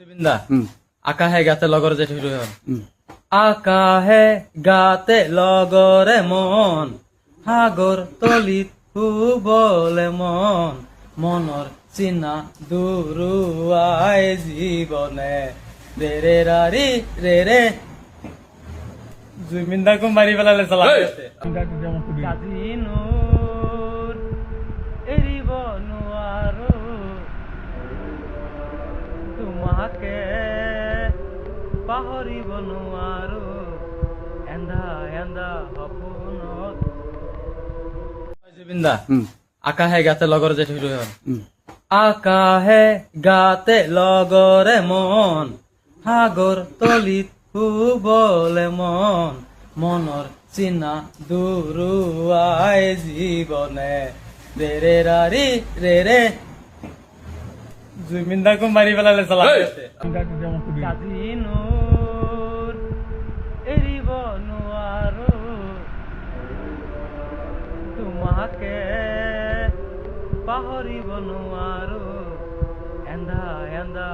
জুবিনদা আকাহে গাতে লগৰ যে শুৰু হল আকাহে গাতে লগৰে মন সাগৰ তলিত শুবলে মন মনৰ চিনা দুৰুৱাই জীৱনে ৰে ৰে ৰাৰি ৰে ৰে জুবিনদাকো মাৰি পেলালে চলা কাজিনুৰ এৰিব নোৱাৰো তোমাকে পাহৰিব নোৱাৰো এন্দা এন্দা সপোনত জুবিনদা আকাহে গাতে লগৰ যে শুৰু হল আকাহে গাতে লগৰে মন সাগৰ তলিত শুবলে মন মনৰ চিনা দুৰুৱাই জীৱনে ৰে ৰে ৰাৰি ৰে ৰে জুবিনদাকো মাৰি পেলালে চলা কাজিনুৰ এৰিব নোৱাৰো তোমাকে পাহৰিব নোৱাৰো এন্দা এন্দা